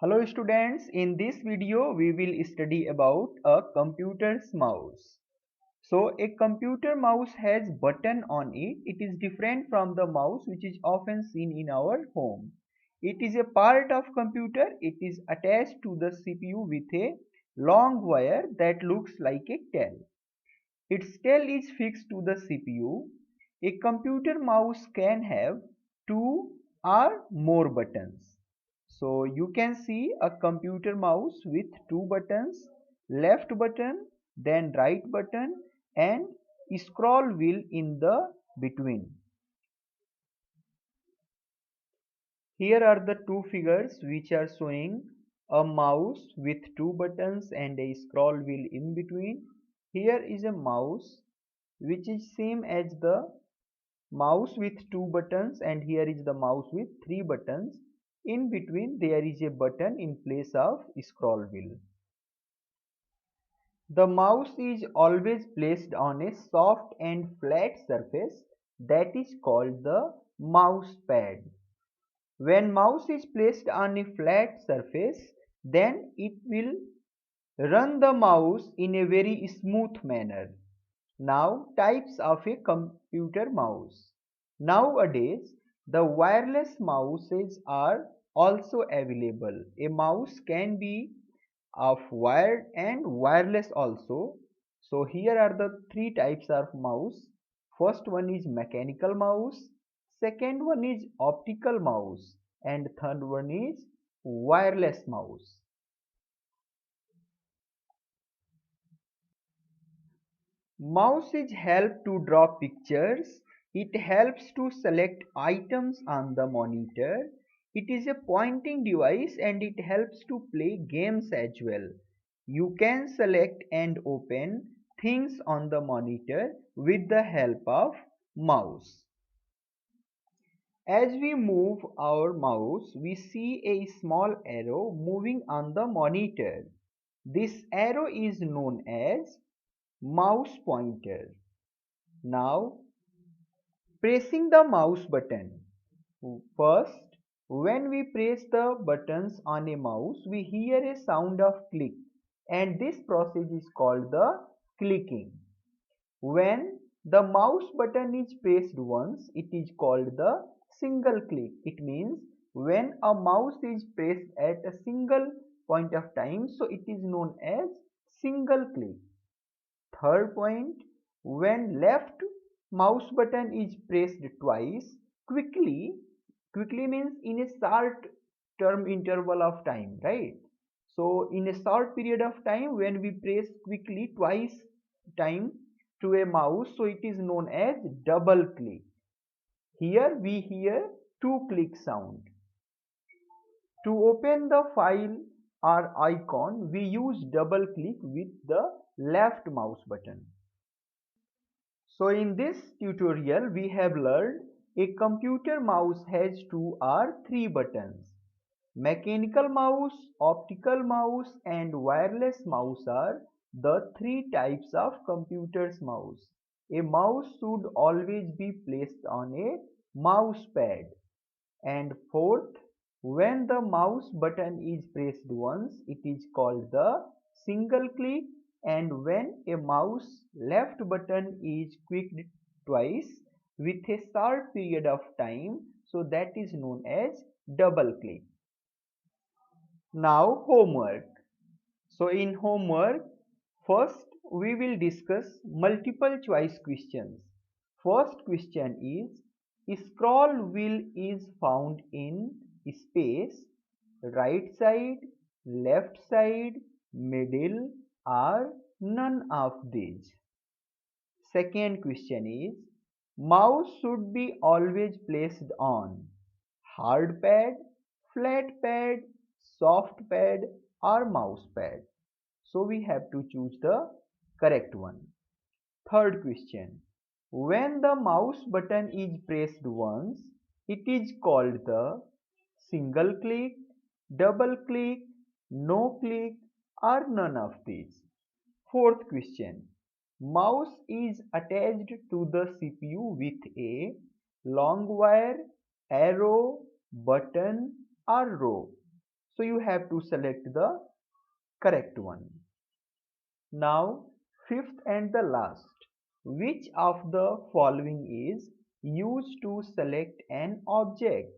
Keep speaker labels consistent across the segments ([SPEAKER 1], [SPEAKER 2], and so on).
[SPEAKER 1] Hello students, in this video we will study about a computer's mouse. So a computer mouse has button on it. It is different from the mouse which is often seen in our home. It is a part of computer. It is attached to the CPU with a long wire that looks like a tail. Its tail is fixed to the CPU. A computer mouse can have two or more buttons. So you can see a computer mouse with two buttons, left button, then right button and scroll wheel in the between. Here are the two figures which are showing a mouse with two buttons and a scroll wheel in between. Here is a mouse which is same as the mouse with two buttons, and here is the mouse with three buttons. In between there is a button in place of scroll wheel. The mouse is always placed on a soft and flat surface that is called the mouse pad. When mouse is placed on a flat surface, then it will run the mouse in a very smooth manner. Now, types of a computer mouse. Nowadays, the wireless mouses are also available. A mouse can be of wired and wireless also. So here are the three types of mouse. First one is mechanical mouse, second one is optical mouse, and third one is wireless mouse. Mouses help to draw pictures. It helps to select items on the monitor. It is a pointing device and it helps to play games as well. You can select and open things on the monitor with the help of mouse. As we move our mouse, we see a small arrow moving on the monitor. This arrow is known as mouse pointer. Now, pressing the mouse button. First, when we press the buttons on a mouse, we hear a sound of click, and this process is called the clicking. When the mouse button is pressed once, it is called the single click. It means when a mouse is pressed at a single point of time, so it is known as single click. Third point, when left mouse button is pressed twice, quickly means in a short term interval of time, right? So in a short period of time, when we press quickly twice time to a mouse, so it is known as double click. Here we hear two click sound. To open the file or icon, we use double click with the left mouse button. So in this tutorial we have learned a computer mouse has two or three buttons. Mechanical mouse, optical mouse and wireless mouse are the three types of computer's mouse. A mouse should always be placed on a mouse pad. And fourth, when the mouse button is pressed once, it is called the single click, and when a mouse left button is clicked twice with a short period of time, so that is known as double click. Now homework. So in homework, first we will discuss multiple choice questions. First question is scroll wheel is found in space, right side, left side, middle or none of these. Second question is mouse should be always placed on hard pad, flat pad, soft pad or mouse pad. So we have to choose the correct one. Third question. When the mouse button is pressed once, it is called the single click, double click, no click or none of these. Fourth question. Mouse is attached to the CPU with a long wire, arrow, button or row. So you have to select the correct one. Now, fifth and the last. Which of the following is used to select an object?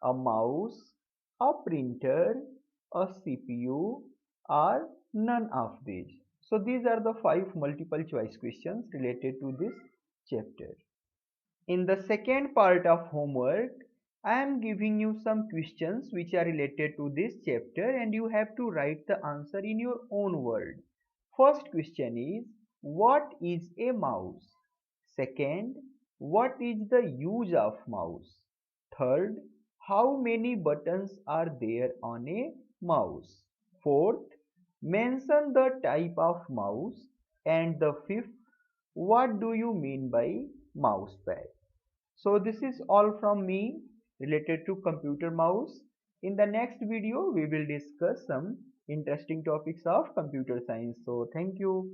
[SPEAKER 1] A mouse, a printer, a CPU, or none of these? So these are the 5 multiple choice questions related to this chapter. In the second part of homework, I am giving you some questions which are related to this chapter and you have to write the answer in your own word. First question is, what is a mouse? Second, what is the use of mouse? Third, how many buttons are there on a mouse? Fourth, mention the type of mouse. And the fifth, what do you mean by mousepad? So this is all from me related to computer mouse. In the next video, we will discuss some interesting topics of computer science. So thank you.